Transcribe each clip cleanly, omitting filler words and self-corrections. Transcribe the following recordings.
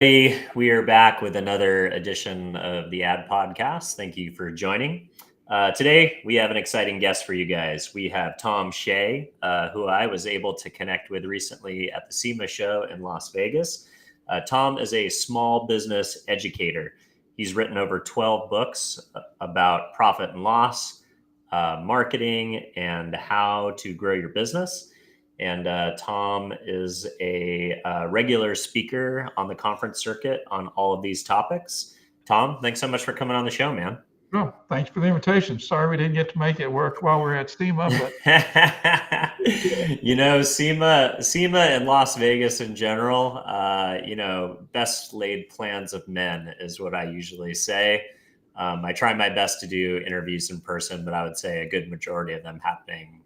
We are back with another edition of the Ad Podcast. Thank you for joining. Today, we have an exciting guest for you guys. We have Tom Shay, who I was able to connect with recently at the SEMA show in Las Vegas. Tom is a small business educator. He's written over 12 books about profit and loss, marketing, and how to grow your business. And Tom is a regular speaker on the conference circuit on all of these topics. Tom, thanks so much for coming on the show, man. Oh, thanks for the invitation. Sorry we didn't get to make it work while we were at SEMA, but SEMA and Las Vegas in general, best laid plans of men is what I usually say. I try my best to do interviews in person, but I would say a good majority of them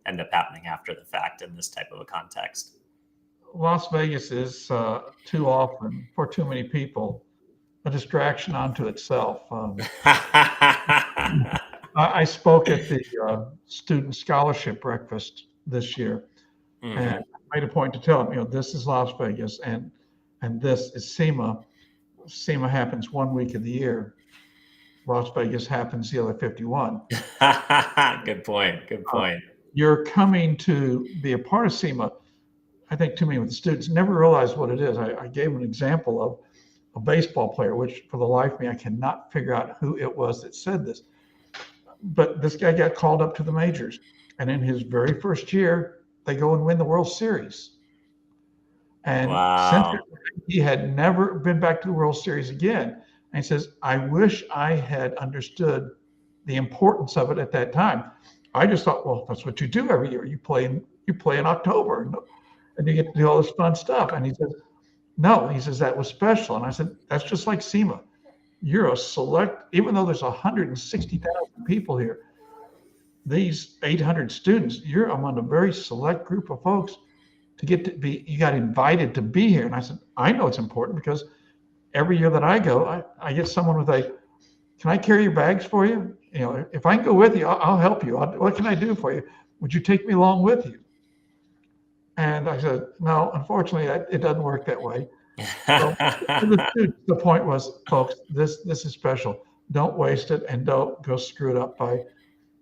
end up happening after the fact in this type of a context. Las Vegas is too often, for too many people, a distraction unto itself. I spoke at the student scholarship breakfast this year, and I made a point to tell them, this is Las Vegas, and this is SEMA. SEMA happens 1 week of the year. Las Vegas happens the other 51. Good point. You're coming to be a part of SEMA. I think too many of the students never realize what it is. I gave an example of a baseball player, which for the life of me, I cannot figure out who it was that said this. But this guy got called up to the majors. And in his very first year, they go and win the World Series. And wow. Since he had never been back to the World Series again. And he says, I wish I had understood the importance of it at that time. I just thought, well, that's what you do every year. You play in October and you get to do all this fun stuff. And he says, no, he says, that was special. And I said, that's just like SEMA. You're a select, even though there's 160,000 people here, these 800 students, you're among a very select group of folks you got invited to be here. And I said, I know it's important because every year that I go, I get someone with can I carry your bags for you? If I can go with you, I'll help you. What can I do for you? Would you take me along with you? And I said, no, unfortunately, it doesn't work that way. So the point was, folks, this is special. Don't waste it and don't go screw it up by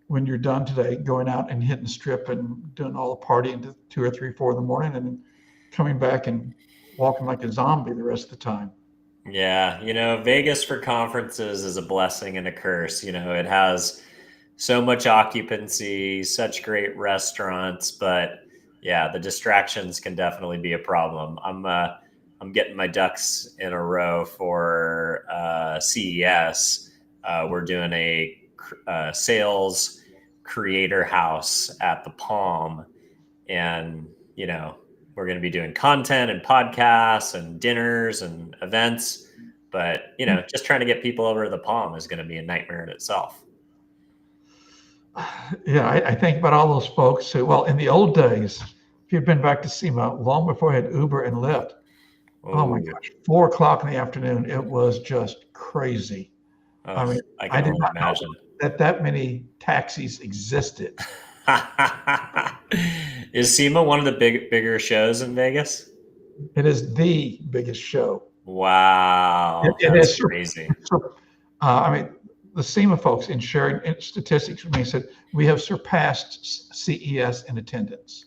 when you're done today, going out and hitting the strip and doing all the partying to 2 or 3, 4 in the morning and then coming back and walking like a zombie the rest of the time. Yeah, Vegas for conferences is a blessing and a curse. It has so much occupancy, such great restaurants, but yeah, the distractions can definitely be a problem. I'm getting my ducks in a row for CES. We're doing a sales creator house at the Palm, and we're going to be doing content and podcasts and dinners and events, but just trying to get people over to the Palm is going to be a nightmare in itself. Yeah, I think about all those folks who, well, in the old days, if you'd been back to SEMA long before I had Uber and Lyft, oh my gosh, 4 o'clock in the afternoon, it was just crazy. I mean, I did not imagine that many taxis existed. Is SEMA one of the bigger shows in Vegas? It is the biggest show. Wow, that's crazy. The SEMA folks in sharing statistics with me said we have surpassed CES in attendance.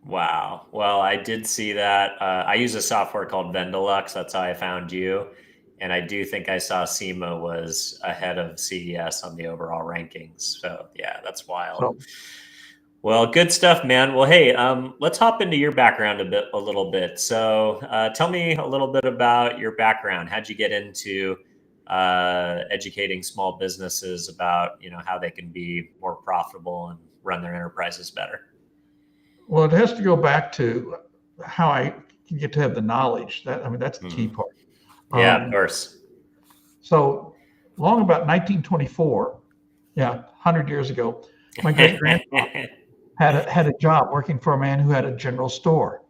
Wow. Well, I did see that. I use a software called Vendalux. That's how I found you. And I do think I saw SEMA was ahead of CES on the overall rankings. So yeah, that's wild. Well, good stuff, man. Well, hey, let's hop into your background a little bit. So tell me a little bit about your background. How'd you get into educating small businesses about, how they can be more profitable and run their enterprises better? Well, it has to go back to how I can get to have the knowledge. That's the key part. Yeah, of course. So long about 1924, 100 years ago, my great-grandfather had a job working for a man who had a general store.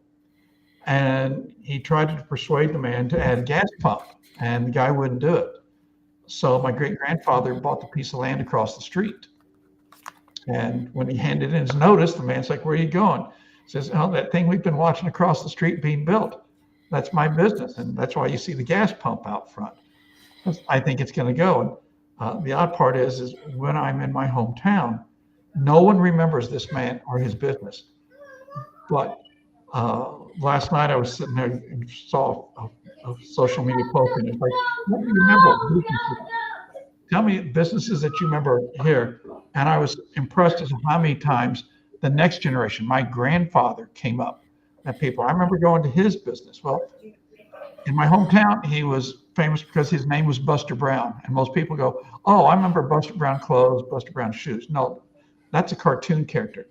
And he tried to persuade the man to add a gas pump, and the guy wouldn't do it. So my great-grandfather bought the piece of land across the street. And when he handed in his notice, the man's like, where are you going? He says, oh, that thing we've been watching across the street being built. That's my business. And that's why you see the gas pump out front. I think it's going to go. And the odd part is when I'm in my hometown, no one remembers this man or his business. But last night I was sitting there and saw a social media post, and it's like, what do you remember? Tell me businesses that you remember here. And I was impressed as to how many times the next generation, my grandfather, came up. That people, I remember going to his business. Well, in my hometown, he was famous because his name was Buster Brown. And most people go, oh, I remember Buster Brown clothes, Buster Brown shoes. No, that's a cartoon character.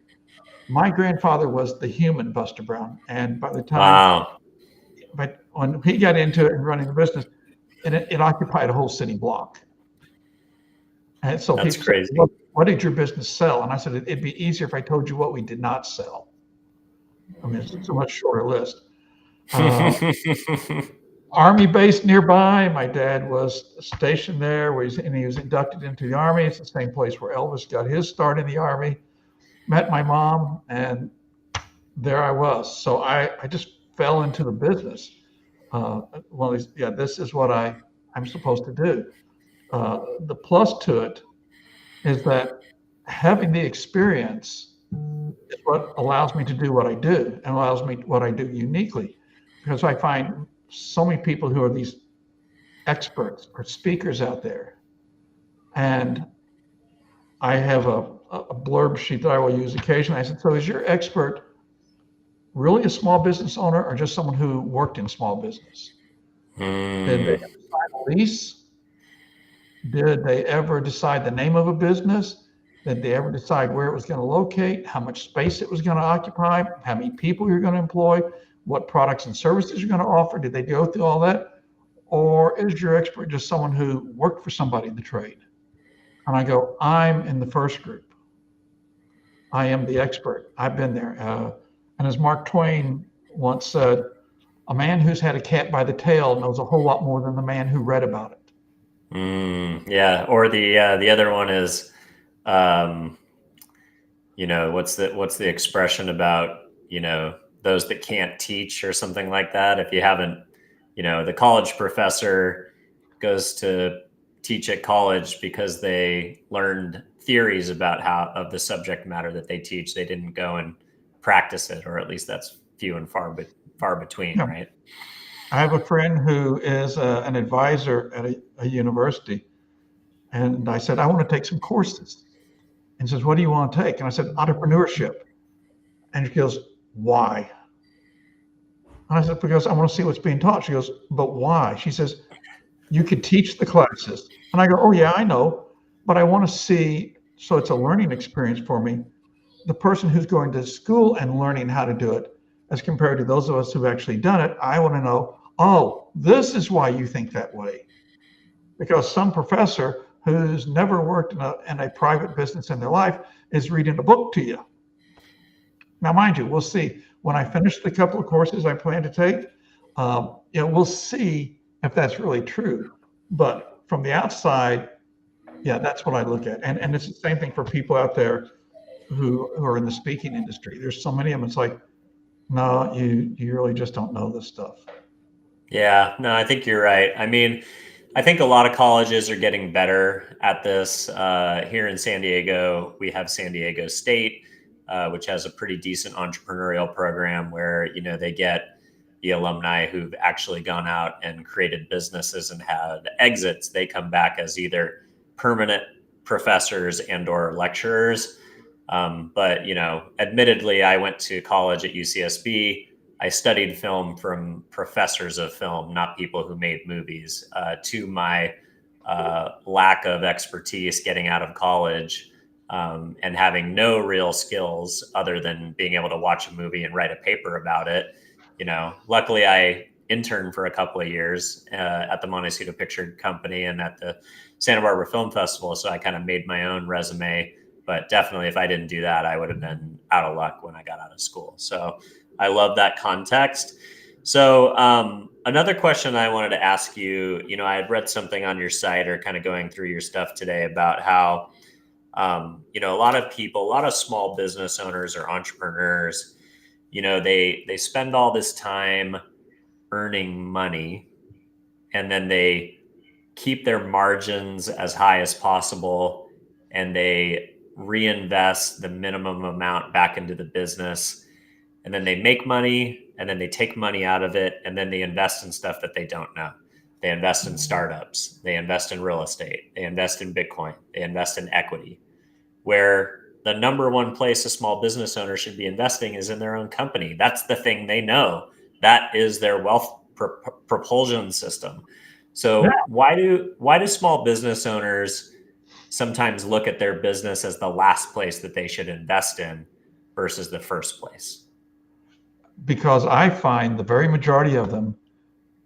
My grandfather was the human Buster Brown. And by the time, Wow. but when he got into it and running the business, it occupied a whole city block. And so That's people say, crazy. what did your business sell? And I said, it'd be easier if I told you what we did not sell. I mean, it's a much shorter list. Army base nearby. My dad was stationed there, and he was inducted into the Army. It's the same place where Elvis got his start in the Army. Met my mom, and there I was. So I just fell into the business. Well, yeah, this is what I'm supposed to do. The plus to it is that having the experience is what allows me to do what I do and allows me what I do uniquely. Because I find so many people who are these experts or speakers out there. And I have a blurb sheet that I will use occasionally. I said, so is your expert really a small business owner or just someone who worked in small business? Did they ever sign a lease? Did they ever decide the name of a business? Did they ever decide where it was going to locate, how much space it was going to occupy, how many people you're going to employ, what products and services you're going to offer? Did they go through all that? Or is your expert just someone who worked for somebody in the trade? And I go, I'm in the first group. I am the expert. I've been there. And as Mark Twain once said, a man who's had a cat by the tail knows a whole lot more than the man who read about it. Yeah. Or the other one is, what's the expression about, those that can't teach or something like that. If you haven't, the college professor goes to teach at college because they learned theories about of the subject matter that they teach. They didn't go and practice it, or at least that's few and far between, Yeah. right? I have a friend who is an advisor at a university. And I said, I want to take some courses. And says, what do you want to take? And I said, entrepreneurship. And she goes, why? And I said, because I want to see what's being taught. She goes, but why? She says, you could teach the classes. And I go, oh, yeah, I know. But I want to see, so it's a learning experience for me, the person who's going to school and learning how to do it as compared to those of us who've actually done it. I want to know, oh, this is why you think that way. Because some professor who's never worked in a private business in their life is reading a book to you. Now, mind you, we'll see. When I finish the couple of courses I plan to take, we'll see if that's really true. But from the outside, yeah, that's what I look at. And it's the same thing for people out there who are in the speaking industry. There's so many of them. It's like, no, you really just don't know this stuff. Yeah, no, I think you're right. I mean, I think a lot of colleges are getting better at this. Here in San Diego, we have San Diego State, which has a pretty decent entrepreneurial program where, they get the alumni who've actually gone out and created businesses and had exits. They come back as either permanent professors and or lecturers. But, admittedly, I went to college at UCSB. I studied film from professors of film, not people who made movies. To my lack of expertise getting out of college and having no real skills other than being able to watch a movie and write a paper about it. Luckily I interned for a couple of years at the Montecito Picture Company and at the Santa Barbara Film Festival. So I kind of made my own resume. But definitely, if I didn't do that, I would have been out of luck when I got out of school. So I love that context. So another question I wanted to ask you, I had read something on your site or kind of going through your stuff today about how, a lot of people, a lot of small business owners or entrepreneurs, they spend all this time earning money, and then they keep their margins as high as possible, and they reinvest the minimum amount back into the business, and then they make money, and then they take money out of it, and then they invest in stuff that they don't know. They invest in startups, they invest in real estate, they invest in Bitcoin, they invest in equity, where the number one place a small business owner should be investing is in their own company. That's the thing they know. That is their wealth propulsion system. So why do small business owners sometimes look at their business as the last place that they should invest in versus the first place? Because I find the very majority of them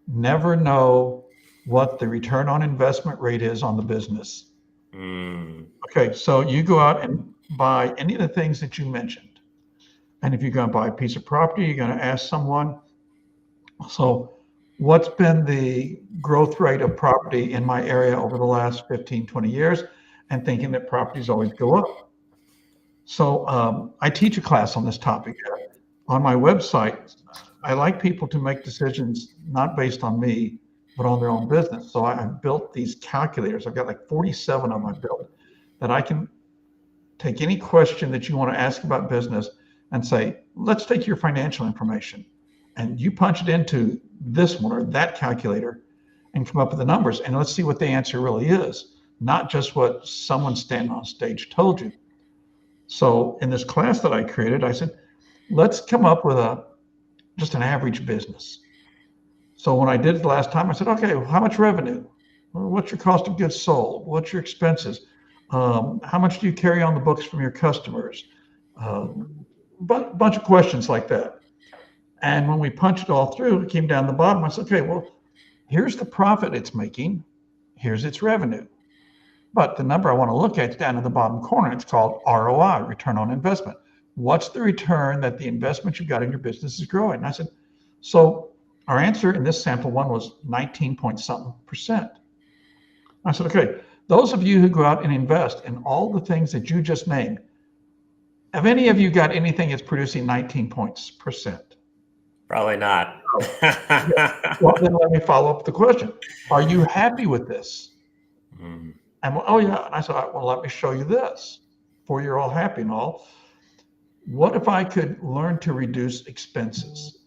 never know what the return on investment rate is on the business. Okay, so you go out and buy any of the things that you mentioned. And if you're going to buy a piece of property, you're going to ask someone, so what's been the growth rate of property in my area over the last 15, 20 years? And thinking that properties always go up. So I teach a class on this topic. On my website, I like people to make decisions not based on me, but on their own business. So I've built these calculators. I've got like 47 of them I've built that I can take any question that you want to ask about business and say, let's take your financial information and you punch it into this one or that calculator and come up with the numbers. And let's see what the answer really is, not just what someone standing on stage told you. So in this class that I created, I said, let's come up with just an average business. So when I did it the last time, I said, okay, well, how much revenue? What's your cost of goods sold? What's your expenses? How much do you carry on the books from your customers? Bunch of questions like that. And when we punched it all through, it came down the bottom. I said, okay, well, here's the profit it's making. Here's its revenue. But the number I want to look at is down in the bottom corner. It's called ROI, return on investment. What's the return that the investment you've got in your business is growing? And I said, so our answer in this sample one was 19-point-something%. I said, okay, those of you who go out and invest in all the things that you just named, have any of you got anything that's producing 19 points%? Probably not. Well, then let me follow up the question. Are you happy with this? And oh yeah, and I said, well, let me show you this. Before you're all happy and all, what if I could learn to reduce expenses?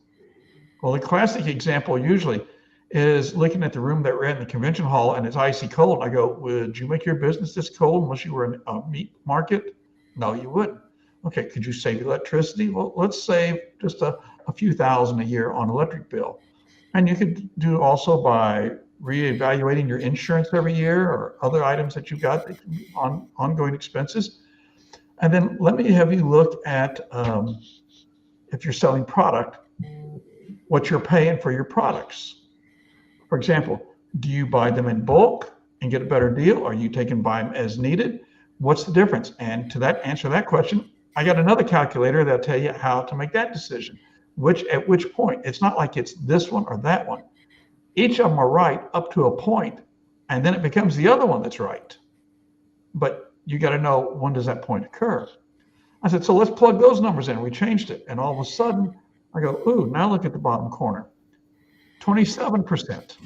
Well, the classic example usually is looking at the room that we're in the convention hall and it's icy cold. I go, would you make your business this cold unless you were in a meat market? No, you wouldn't. Okay, could you save electricity? Well, let's save just a few thousand a year on electric bill. And you could do also by reevaluating your insurance every year or other items that you've got on ongoing expenses. And then let me have you look at, if you're selling product, what you're paying for your products. For example, do you buy them in bulk and get a better deal? Or are you taking buy them as needed? What's the difference? And to answer that question, I got another calculator that'll tell you how to make that decision. At which point, it's not like it's this one or that one. Each of them are right up to a point, and then it becomes the other one that's right. But you got to know, when does that point occur? I said, so let's plug those numbers in. We changed it. And all of a sudden I go, ooh, now look at the bottom corner, 27%.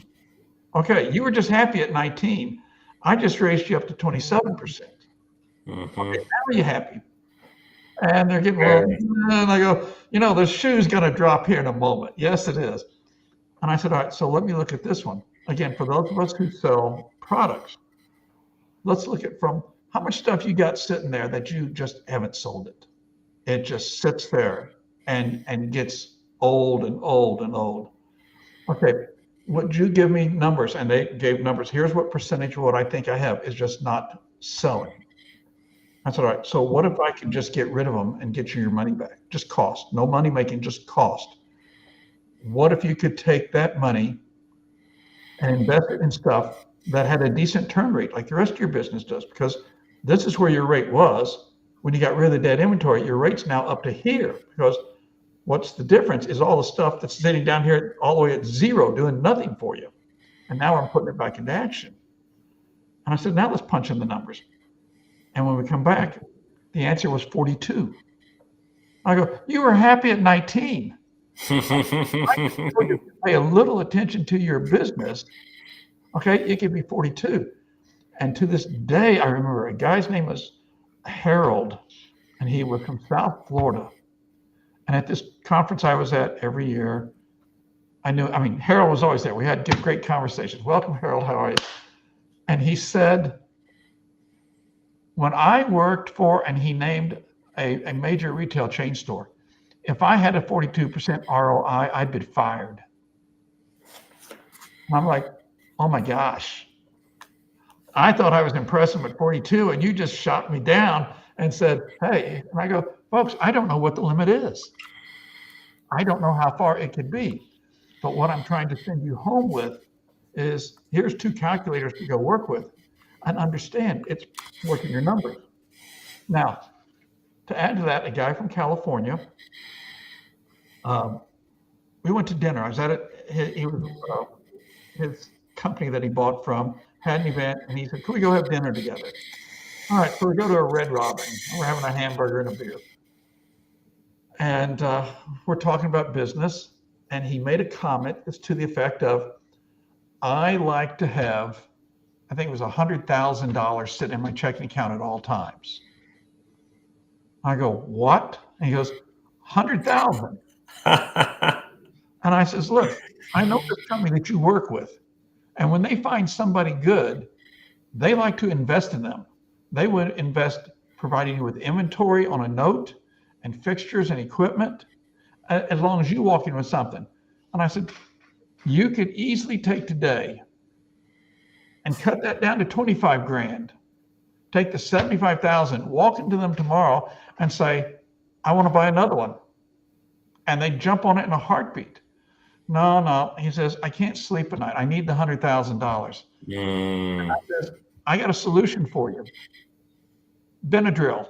Okay, you were just happy at 19. I just raised you up to 27%. Okay, now are you happy? And they're getting low. And I go, the shoe's going to drop here in a moment. Yes, it is. And I said, all right, so let me look at this one. Again, for those of us who sell products, let's look at from how much stuff you got sitting there that you just haven't sold it. It just sits there and gets old and old and old. Okay, would you give me numbers? And they gave numbers. Here's what percentage of what I think I have is just not selling. I said, all right, so what if I could just get rid of them and get you your money back? Just cost, no money making, just cost. What if you could take that money and invest it in stuff that had a decent turn rate like the rest of your business does? Because this is where your rate was when you got rid of the dead inventory. Your rate's now up to here, because what's the difference is all the stuff that's sitting down here all the way at zero doing nothing for you. And now I'm putting it back into action. And I said, now let's punch in the numbers. And when we come back, the answer was 42. I go, you were happy at 19. I can tell you, pay a little attention to your business. Okay, it could be 42. And to this day, I remember a guy's name was Harold, and he was from South Florida. And at this conference I was at every year, Harold was always there. We had great conversations. Welcome, Harold. How are you? And he said, when I worked for, and he named a major retail chain store, if I had a 42% ROI, I'd been fired. And I'm like, oh my gosh. I thought I was impressive at 42, and you just shot me down and said, hey, and I go, folks, I don't know what the limit is. I don't know how far it could be. But what I'm trying to send you home with is, here's 2 calculators to go work with and understand it's working your numbers. Now, to add to that, a guy from California, we went to dinner. I was at it. His company that he bought from had an event, and he said, can we go have dinner together? All right, so we go to a Red Robin. We're having a hamburger and a beer. And we're talking about business, and he made a comment that's to the effect of, I like to have, I think it was $100,000 sitting in my checking account at all times. I go, what? And he goes, 100,000. And I says, look, I know this company that you work with, and when they find somebody good, they like to invest in them. They would invest providing you with inventory on a note and fixtures and equipment, as long as you walk in with something. And I said, you could easily take today and cut that down to 25 grand. Take the 75,000, walk into them tomorrow and say, I want to buy another one. And they jump on it in a heartbeat. No, he says, I can't sleep at night. I need the $100,000. And I says, I got a solution for you. Benadryl.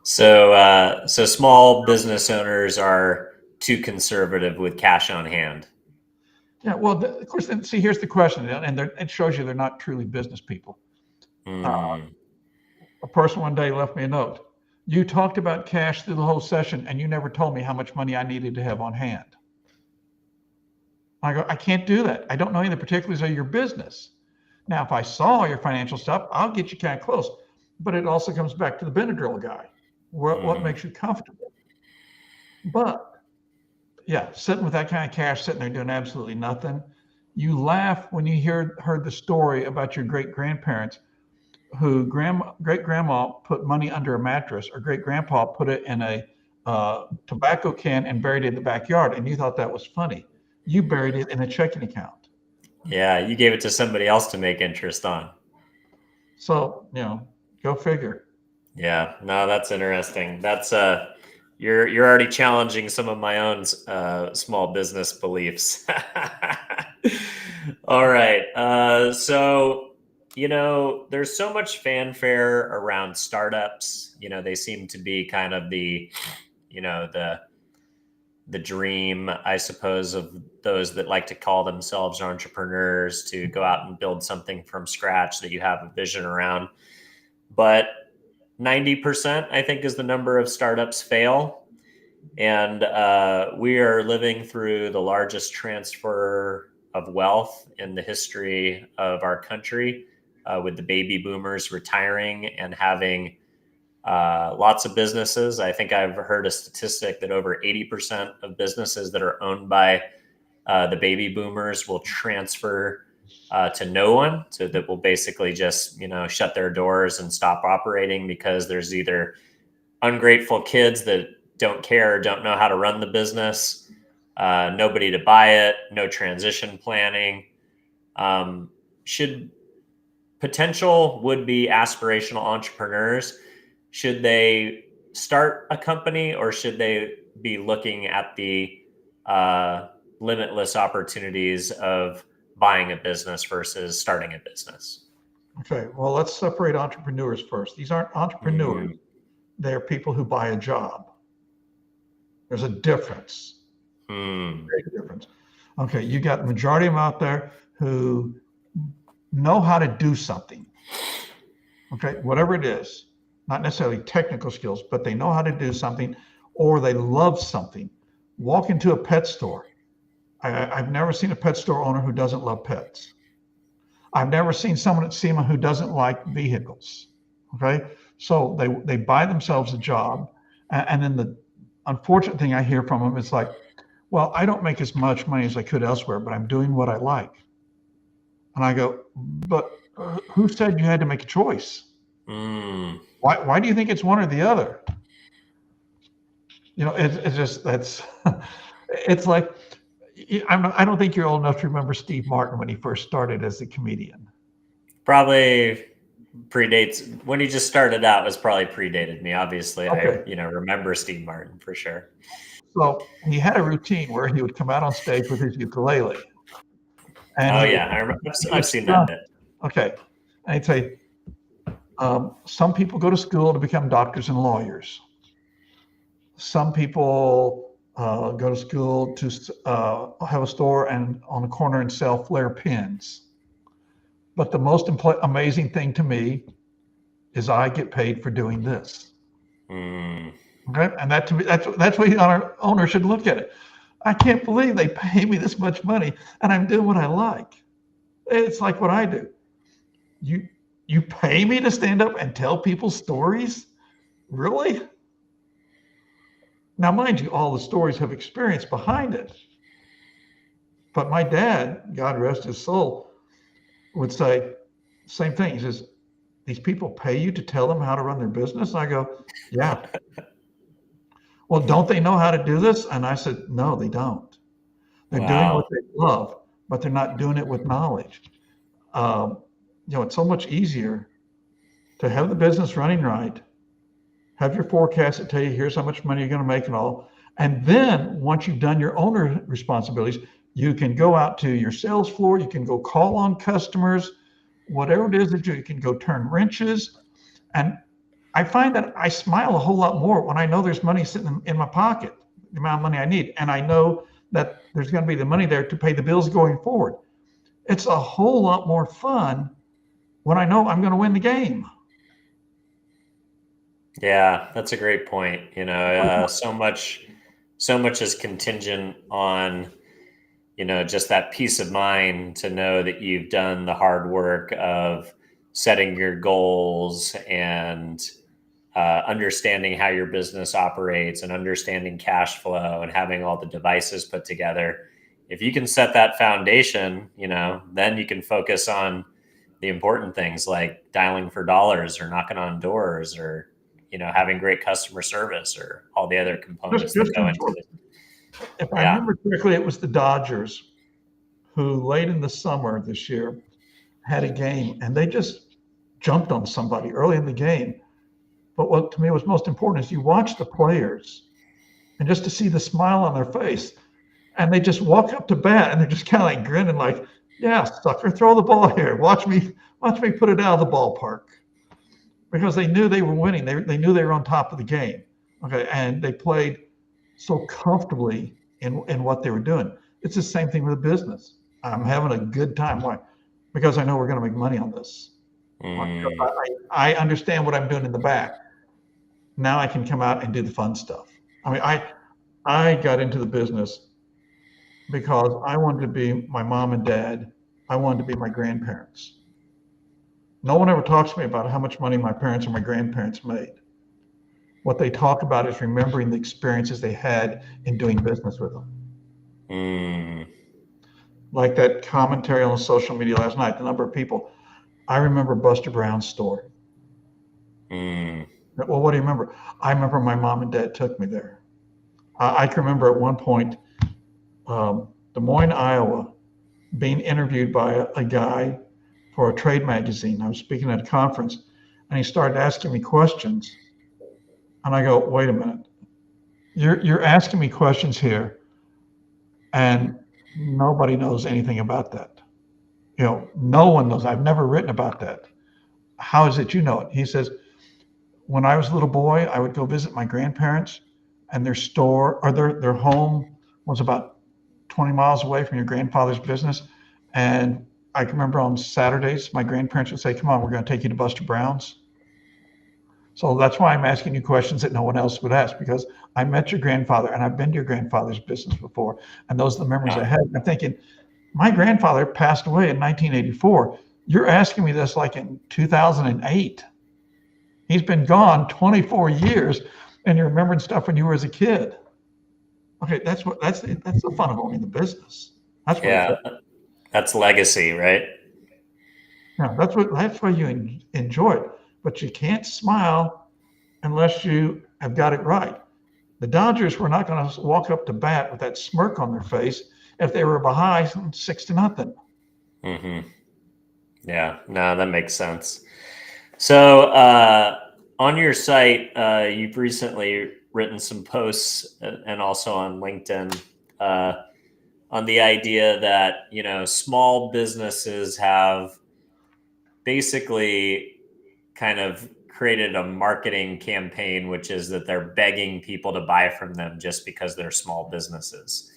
So small business owners are too conservative with cash on hand. Yeah, well, of course, see, here's the question, and it shows you they're not truly business people. A person one day left me a note. You talked about cash through the whole session, and you never told me how much money I needed to have on hand. I go, I can't do that. I don't know any of the particulars of your business. Now, if I saw your financial stuff, I'll get you kind of close. But it also comes back to the Benadryl guy. What makes you comfortable? But yeah, sitting with that kind of cash, sitting there doing absolutely nothing. You laugh when you heard the story about your great-grandparents who great-grandma put money under a mattress, or great-grandpa put it in a tobacco can and buried it in the backyard, and you thought that was funny. You buried it in a checking account. Yeah, you gave it to somebody else to make interest on. So, go figure. Yeah, no, that's interesting. That's you're already challenging some of my own small business beliefs. All right. So, there's so much fanfare around startups. They seem to be kind of the dream, I suppose, of those that like to call themselves entrepreneurs, to go out and build something from scratch that you have a vision around. But 90%, I think, is the number of startups fail. And we are living through the largest transfer of wealth in the history of our country, with the baby boomers retiring and having lots of businesses. I think I've heard a statistic that over 80% of businesses that are owned by the baby boomers will transfer to no one. So that will basically just, shut their doors and stop operating because there's either ungrateful kids that don't care, don't know how to run the business, nobody to buy it, no transition planning. Should potential would-be aspirational entrepreneurs, should they start a company, or should they be looking at the limitless opportunities of buying a business versus starting a business? Okay, well, let's separate entrepreneurs first. These aren't entrepreneurs. They're people who buy a job. There's a difference. Big difference. Okay, you got the majority of them out there who know how to do something. Okay, whatever it is. not necessarily technical skills, but they know how to do something or they love something. Walk into a pet store. I've never seen a pet store owner who doesn't love pets. I've never seen someone at SEMA who doesn't like vehicles. Okay. So they buy themselves a job. And then the unfortunate thing I hear from them is like, well, I don't make as much money as I could elsewhere, but I'm doing what I like. And I go, but who said you had to make a choice? Why do you think it's one or the other? You know, it's just, that's, it's like, I don't think you're old enough to remember Steve Martin when he first started as a comedian. Probably predates when he just started out. Was probably predated me. Obviously, Okay. I remember Steve Martin for sure. So he had a routine where he would come out on stage with his ukulele. And Oh yeah, I remember. I've seen that bit. Okay, and he'd say, some people go to school to become doctors and lawyers. Some people go to school to have a store and on a corner and sell flare pins. But the most amazing thing to me is I get paid for doing this. Okay, and that to me, that's way our owner should look at it. I can't believe they pay me this much money and I'm doing what I like. It's like what I do. You pay me to stand up and tell people stories? Really? Now, mind you, all the stories have experience behind it. But my dad, God rest his soul, would say same thing. He says, these people pay you to tell them how to run their business? I go, yeah. Well, don't they know how to do this? And I said, no, they don't. They're doing what they love, but they're not doing it with knowledge. It's so much easier to have the business running right, have your forecast that tell you here's how much money you're going to make and all. And then once you've done your owner responsibilities, you can go out to your sales floor, you can go call on customers, whatever it is that you can go turn wrenches. And I find that I smile a whole lot more when I know there's money sitting in my pocket, the amount of money I need. And I know that there's going to be the money there to pay the bills going forward. It's a whole lot more fun when I know I'm going to win the game. Yeah, that's a great point. So much is contingent on, just that peace of mind to know that you've done the hard work of setting your goals and understanding how your business operates and understanding cash flow and having all the devices put together. If you can set that foundation, then you can focus on the important things like dialing for dollars or knocking on doors or, having great customer service or all the other components that go into it. If I remember correctly, it was the Dodgers who late in the summer this year had a game and they just jumped on somebody early in the game. But what to me was most important is you watch the players and just to see the smile on their face. And they just walk up to bat and they're just kind of like grinning like, yeah, sucker, throw the ball here. Watch me put it out of the ballpark. Because they knew they were winning. They knew they were on top of the game. Okay. And they played so comfortably in what they were doing. It's the same thing with a business. I'm having a good time. Why? Because I know we're going to make money on this. I understand what I'm doing in the back. Now I can come out and do the fun stuff. I mean, I got into the business because I wanted to be my mom and dad. I wanted to be my grandparents. No one ever talks to me about how much money my parents and my grandparents made. What they talk about is remembering the experiences they had in doing business with them. Like that commentary on social media last night, the number of people. I remember Buster Brown's store. Well, what do you remember? I remember my mom and dad took me there. I can remember at one point, Des Moines, Iowa, being interviewed by a guy for a trade magazine. I was speaking at a conference and he started asking me questions. And I go, wait a minute, you're asking me questions here and nobody knows anything about that. No one knows. I've never written about that. How is it you know it? He says, when I was a little boy, I would go visit my grandparents and their store or their home was about 20 miles away from your grandfather's business. And I can remember on Saturdays, my grandparents would say, come on, we're going to take you to Buster Brown's. So that's why I'm asking you questions that no one else would ask, because I met your grandfather and I've been to your grandfather's business before. And those are the memories I Yeah. had. And I'm thinking, my grandfather passed away in 1984. You're asking me this like in 2008. He's been gone 24 years and you're remembering stuff when you were as a kid. Okay, that's the fun of owning the business. That's what it's. Yeah. That's legacy, right? Yeah, that's why you enjoy it. But you can't smile unless you have got it right. The Dodgers were not going to walk up to bat with that smirk on their face if they were behind 6-0. Hmm. Yeah. No, that makes sense. So, on your site, you've recently written some posts and also on LinkedIn uh, on the idea that, small businesses have basically kind of created a marketing campaign, which is that they're begging people to buy from them just because they're small businesses.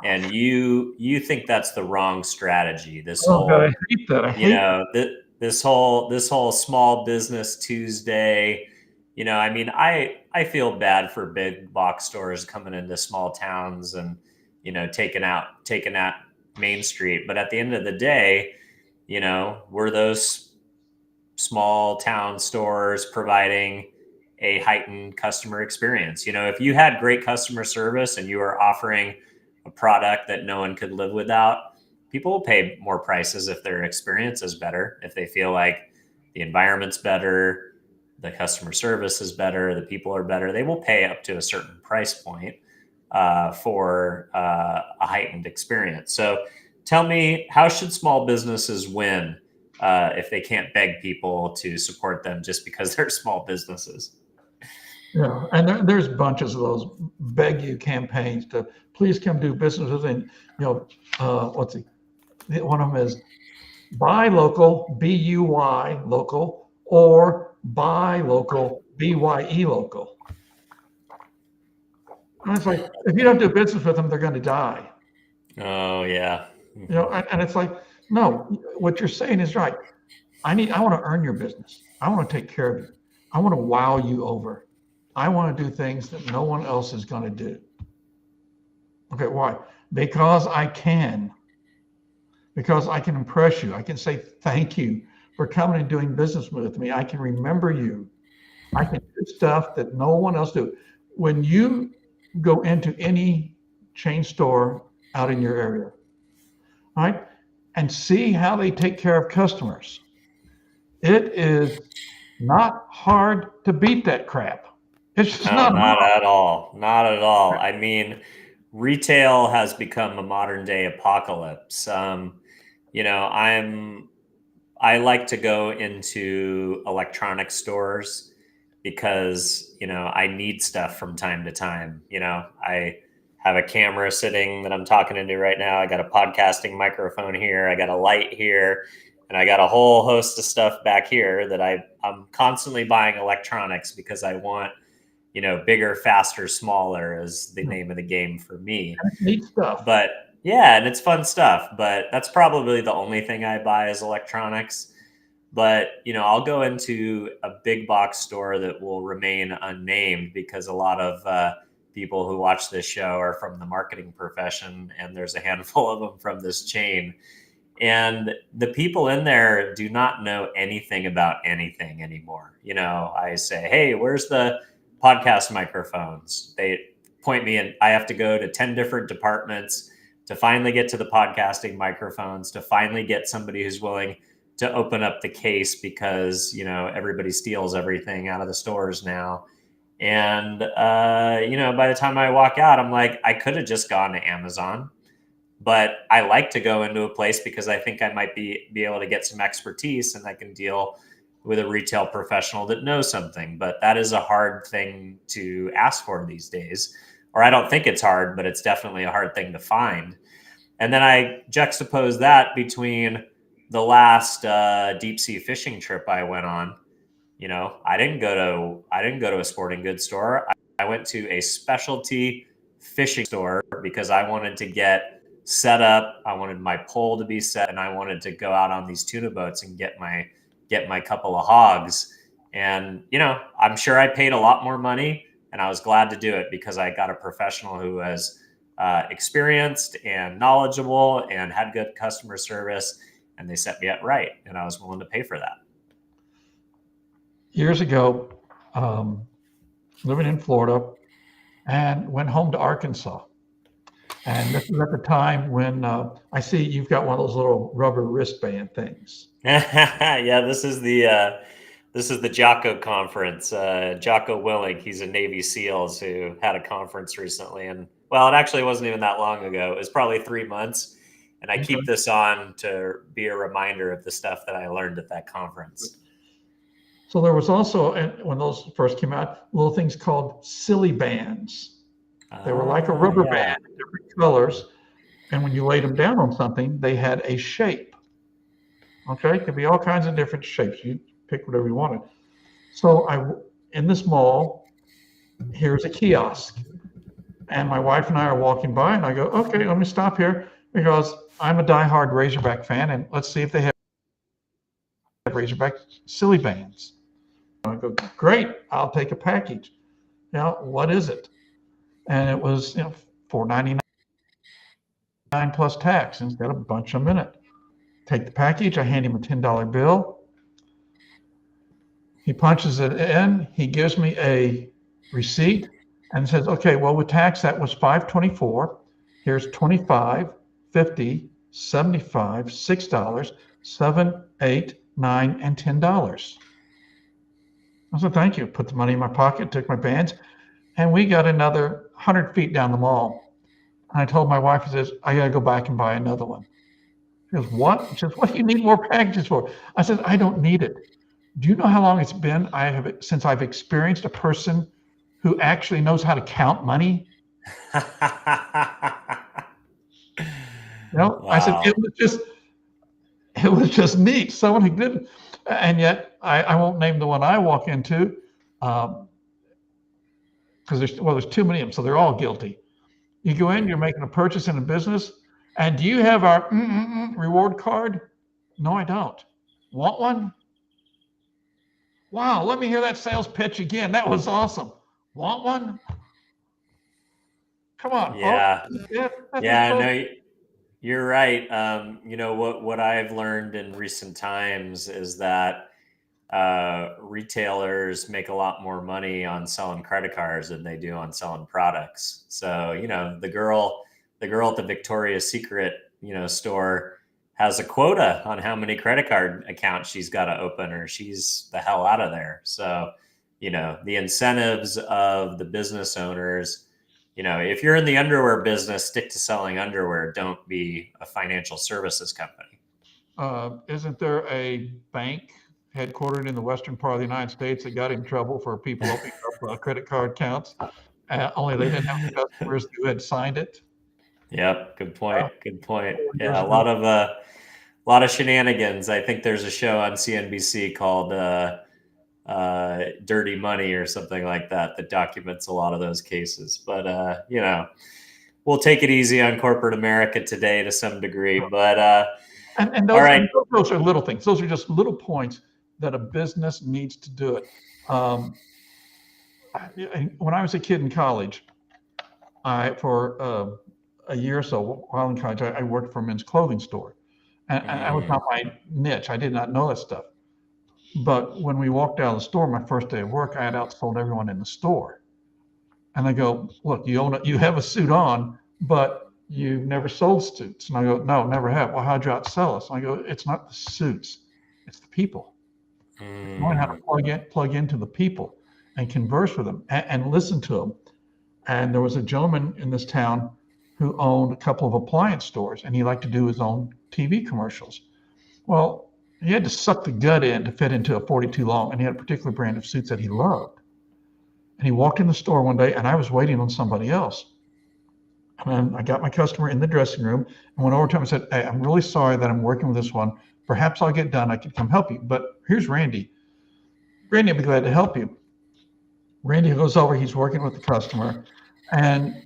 And you think that's the wrong strategy. This Oh God, I whole, hate that. I hate that. this whole small business Tuesday. I mean, I feel bad for big box stores coming into small towns and taking out Main Street. But at the end of the day, we're those small town stores providing a heightened customer experience. If you had great customer service and you are offering a product that no one could live without, people will pay more prices if their experience is better, if they feel like the environment's better, the customer service is better, the people are better. They will pay up to a certain price point for a heightened experience. So tell me, how should small businesses win if they can't beg people to support them just because they're small businesses? Yeah, and there's bunches of those beg you campaigns to please come do business with, and what's it? One of them is buy local, BUY local, or buy local, BYE local. And it's like, if you don't do business with them, they're going to die. Oh yeah. And it's like, no, what you're saying is right. I want to earn your business. I want to take care of you. I want to wow you over. I want to do things that no one else is going to do. Okay, why? Because I can. Because I can impress you. I can say thank you for coming and doing business with me. I can remember you. I can do stuff that no one else do. When you go into any chain store out in your area, right, and see how they take care of customers, it is not hard to beat that crap. It's just No, not not hard. at all. Not at all. I mean, retail has become a modern day apocalypse. I like to go into electronic stores because, I need stuff from time to time. I have a camera sitting that I'm talking into right now. I got a podcasting microphone here. I got a light here. And I got a whole host of stuff back here that I'm constantly buying electronics because I want, bigger, faster, smaller is the name of the game for me. It's neat stuff. But yeah, and it's fun stuff. But that's probably the only thing I buy is electronics. But I'll go into a big box store that will remain unnamed because a lot of people who watch this show are from the marketing profession, and there's a handful of them from this chain. And the people in there do not know anything about anything anymore. I say, hey, where's the podcast microphones? They point me in. I have to go to 10 different departments to finally get to the podcasting microphones, to finally get somebody who's willing to open up the case because, everybody steals everything out of the stores now. And, by the time I walk out, I'm like, I could have just gone to Amazon, but I like to go into a place because I think I might be able to get some expertise and I can deal with a retail professional that knows something. But that is a hard thing to ask for these days. Or I don't think it's hard, but it's definitely a hard thing to find. And then I juxtapose that between the last deep sea fishing trip I went on. I didn't go to a sporting goods store. I went to a specialty fishing store because I wanted to get set up. I wanted my pole to be set, and I wanted to go out on these tuna boats and get my couple of hogs. And, I'm sure I paid a lot more money, and I was glad to do it because I got a professional who was experienced and knowledgeable and had good customer service, and they set me up right, and I was willing to pay for that. Years ago, living in Florida, and went home to Arkansas. And this is at the time when I see you've got one of those little rubber wristband things. Yeah, this is the Jocko conference. Jocko Willing, he's a Navy SEALs who had a conference recently, and well, it actually wasn't even that long ago. It was probably 3 months, and I keep this on to be a reminder of the stuff that I learned at that conference. So there was also, when those first came out, little things called silly bands. They were like a rubber band, different colors, and when you laid them down on something, they had a shape. Okay, it could be all kinds of different shapes. You pick whatever you wanted. So in this mall, here's a kiosk, and my wife and I are walking by, and I go, okay, let me stop here because I'm a diehard Razorback fan, and let's see if they have Razorback silly bands. I go, great, I'll take a package. Now, what is it? And it was, $4.99 plus tax, and it's got a bunch of them in it. Take the package. I hand him a $10 bill. He punches it in. He gives me a receipt and says, okay, well, with tax, that was $5.24. Here's $25, $50, $75, $6, $7, $8, $9, and $10. I said, thank you. Put the money in my pocket, took my bands, and we got another 100 feet down the mall. And I told my wife, I says, I got to go back and buy another one. She goes, what? She says, what do you need more packages for? I said, I don't need it. Do you know how long it's been since I've experienced a person who actually knows how to count money? Wow. I said, it was just neat. Someone who did, and yet I won't name the one I walk into because there's too many of them, so they're all guilty. You go in, you're making a purchase in a business, and do you have our reward card? No, I don't. Want one? Wow, let me hear that sales pitch again. That was awesome. Want one? Come on, yeah. folks. Yeah, no, you're right. What I've learned in recent times is that retailers make a lot more money on selling credit cards than they do on selling products. So, the girl at the Victoria's Secret, store has a quota on how many credit card accounts she's got to open or she's the hell out of there. So, the incentives of the business owners, if you're in the underwear business, stick to selling underwear. Don't be a financial services company. Isn't there a bank headquartered in the western part of the United States that got in trouble for people opening up credit card accounts? Only they didn't have customers who had signed it. Yep. Good point. Good point. Yeah. A lot of shenanigans. I think there's a show on CNBC called Dirty Money or something like that documents a lot of those cases. But, we'll take it easy on corporate America today to some degree. But and those, all right. Those are little things. Those are just little points that a business needs to do it. When I was a kid in college, for a year or so while in college, I worked for a men's clothing store. And that was not my niche. I did not know that stuff. But when we walked out of the store, my first day of work, I had outsold everyone in the store. And they go, look, you have a suit on, but you've never sold suits. And I go, no, never have. Well, how'd you outsell us? And I go, it's not the suits, it's the people. Knowing how to plug into the people and converse with them and listen to them. And there was a gentleman in this town who owned a couple of appliance stores, and he liked to do his own TV commercials. Well, he had to suck the gut in to fit into a 42 long, and he had a particular brand of suits that he loved. And he walked in the store one day, and I was waiting on somebody else. And I got my customer in the dressing room and went over to him and said, hey, I'm really sorry that I'm working with this one. Perhaps I'll get done. I can come help you. But here's Randy. Randy, I'll be glad to help you. Randy goes over, he's working with the customer. And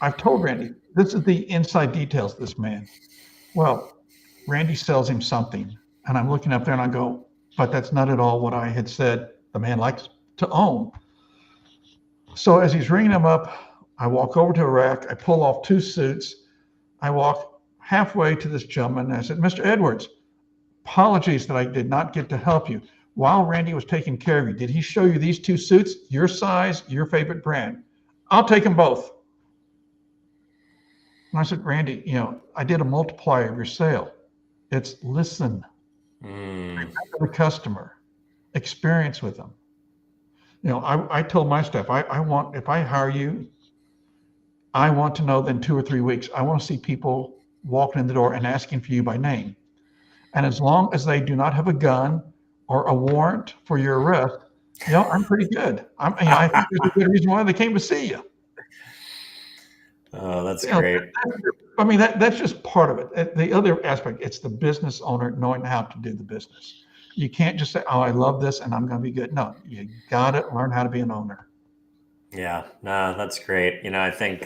I've told Randy, this is the inside details of this man. Well, Randy sells him something. And I'm looking up there and I go, but that's not at all what I had said The man likes to own. So as he's ringing them up, I walk over to a rack. I pull off 2 suits. I walk halfway to this gentleman and I said, Mr. Edwards, apologies that I did not get to help you. While Randy was taking care of you, did he show you these 2 suits, your size, your favorite brand? I'll take them both. And I said, Randy, I did a multiplier of your sale. It's listen, remember the customer, experience with them. I told my staff, if I hire you, I want to know in 2 or 3 weeks, I want to see people walking in the door and asking for you by name. And as long as they do not have a gun or a warrant for your arrest, I'm pretty good. I think there's a good reason why they came to see you. Oh, that's great. That's just part of it. The other aspect, it's the business owner knowing how to do the business. You can't just say, oh, I love this and I'm going to be good. No, you got to learn how to be an owner. Yeah, no, that's great. I think,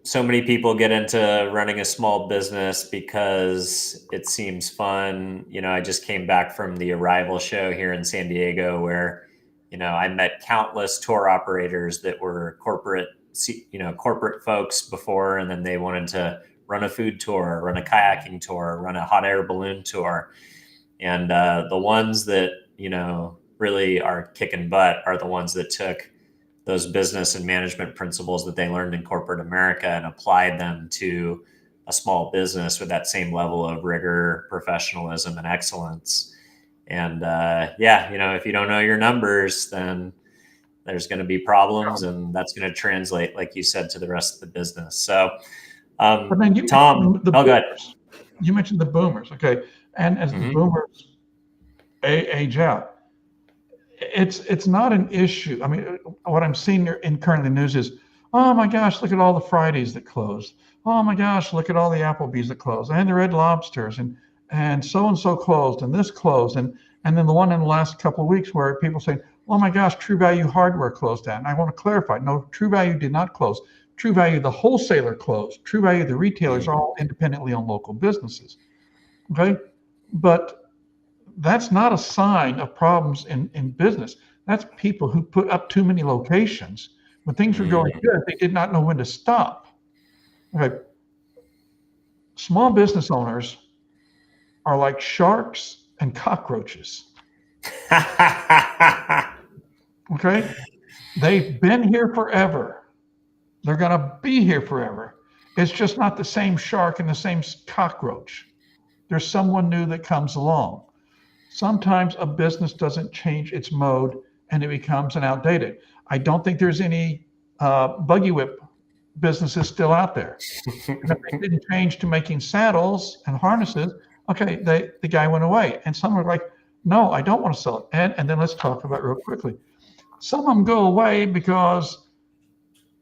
so many people get into running a small business because it seems fun. I just came back from the Arrival show here in San Diego where, I met countless tour operators that were corporate folks before, and then they wanted to run a food tour, run a kayaking tour, run a hot air balloon tour. And the ones that, really are kicking butt are the ones that took those business and management principles that they learned in corporate America and applied them to a small business with that same level of rigor, professionalism, and excellence. And if you don't know your numbers, then there's going to be problems, and that's going to translate, like you said, to the rest of the business. So, but then Tom, go ahead. You mentioned the boomers, okay? And as the boomers age out, it's not an issue. What I'm seeing in currently news is, oh my gosh, look at all the Fridays that closed. Oh my gosh, look at all the Applebee's that closed, and the Red Lobsters, and so closed, and this closed, and then the one in the last couple of weeks where people say, oh my gosh, True Value Hardware closed down. And I want to clarify, no, True Value did not close. True Value, the wholesaler, closed. True Value, the retailers, are all independently owned local businesses. Okay, but that's not a sign of problems in business. That's people who put up too many locations. When things were going good, they did not know when to stop. Okay. Small business owners are like sharks and cockroaches. Okay. They've been here forever. They're going to be here forever. It's just not the same shark and the same cockroach. There's someone new that comes along. Sometimes a business doesn't change its mode and it becomes an outdated. I don't think there's any buggy whip businesses still out there. And if they didn't change to making saddles and harnesses, okay, the guy went away. And some are like, no, I don't want to sell it. And then let's talk about real quickly. Some of them go away because,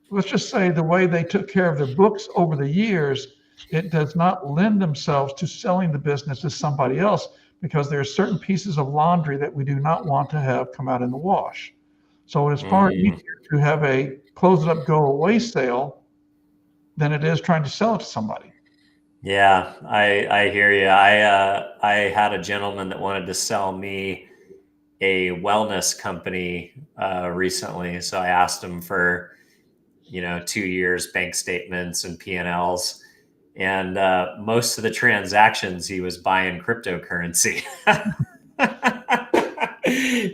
let's just say, the way they took care of their books over the years, it does not lend themselves to selling the business to somebody else, because there are certain pieces of laundry that we do not want to have come out in the wash. So it's far easier to have a close it up, go away sale than it is trying to sell it to somebody. Yeah, I hear you. I had a gentleman that wanted to sell me a wellness company recently. So I asked him for, 2 years bank statements and P&Ls. And most of the transactions, he was buying cryptocurrency.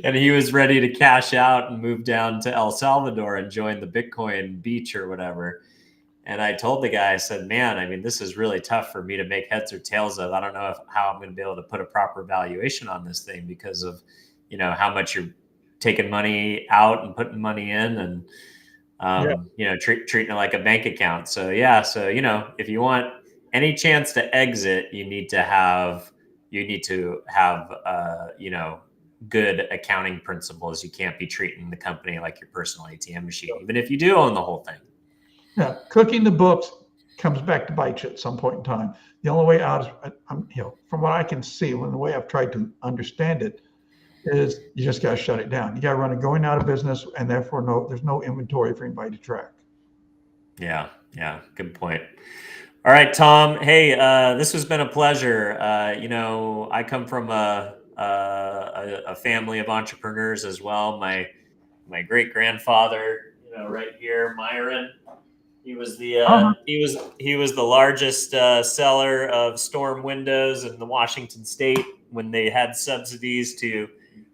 And he was ready to cash out and move down to El Salvador and join the Bitcoin beach or whatever. And I told the guy, I said, man, this is really tough for me to make heads or tails of. I don't know how I'm going to be able to put a proper valuation on this thing because of, how much you're taking money out and putting money in and, treating it like a bank account. So, if you want any chance to exit, you need to have, good accounting principles. You can't be treating the company like your personal ATM machine, even if you do own the whole thing. Yeah, cooking the books comes back to bite you at some point in time. The only way out is, from what I can see, and the way I've tried to understand it, is you just got to shut it down. You got to run it going out of business, and therefore there's no inventory for anybody to track. Yeah, good point. All right, Tom. Hey, this has been a pleasure. I come from a a family of entrepreneurs as well. My great grandfather, right here, Myron. He was the largest seller of storm windows in the Washington state when they had subsidies to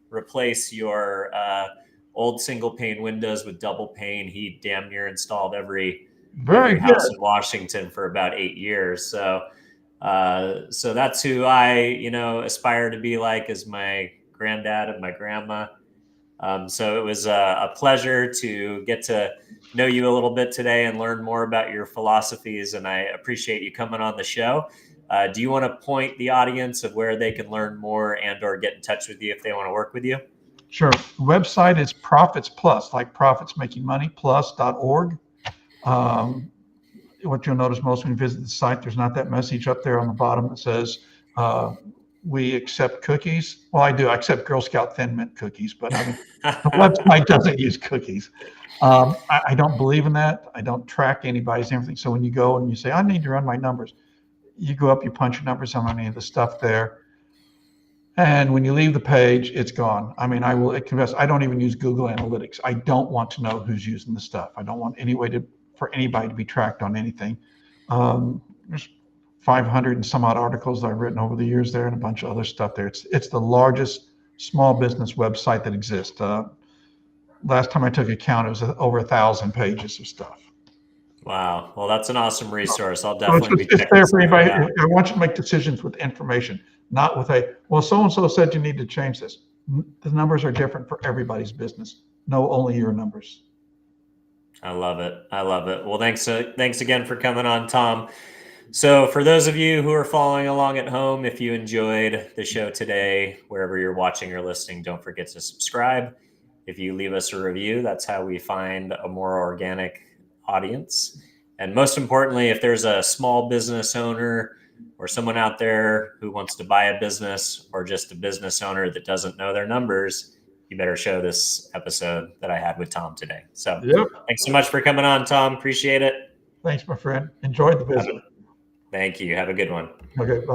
replace your old single pane windows with double pane. He damn near installed every Very good. house in Washington for about 8 years. So that's who I aspire to be like, as my granddad and my grandma. So it was a pleasure to get to know you a little bit today and learn more about your philosophies. And I appreciate you coming on the show. Do you want to point the audience of where they can learn more and or get in touch with you if they want to work with you? Sure. The website is Profits Plus, like profits making money, plus.org. What you'll notice most when you visit the site, there's not that message up there on the bottom that says, we accept cookies. Well, I do. I accept Girl Scout Thin Mint cookies, but I mean, the website doesn't use cookies. I don't believe in that. I don't track anybody's everything. So when you go and you say, I need to run my numbers, you go up, you punch your numbers on any of the stuff there. And when you leave the page, it's gone. I mean, I will confess, I don't even use Google Analytics. I don't want to know who's using the stuff. I don't want any way for anybody to be tracked on anything. There's 500 and some odd articles that I've written over the years there and a bunch of other stuff there. It's the largest small business website that exists. Last time I took a count, it was over 1,000 pages of stuff. Wow. Well, that's an awesome resource. I'll definitely be checking there for anybody. I want you to make decisions with information, not with well, so-and-so said you need to change this. The numbers are different for everybody's business. Know only your numbers. I love it. I love it. Well, thanks again for coming on, Tom. So for those of you who are following along at home, if you enjoyed the show today, wherever you're watching or listening, don't forget to subscribe. If you leave us a review, that's how we find a more organic audience. And most importantly, if there's a small business owner or someone out there who wants to buy a business, or just a business owner that doesn't know their numbers, you better show this episode that I had with Tom today. So Thanks so much for coming on, Tom. Appreciate it. Thanks, my friend. Enjoyed the visit. Thank you. Have a good one. Okay, bye.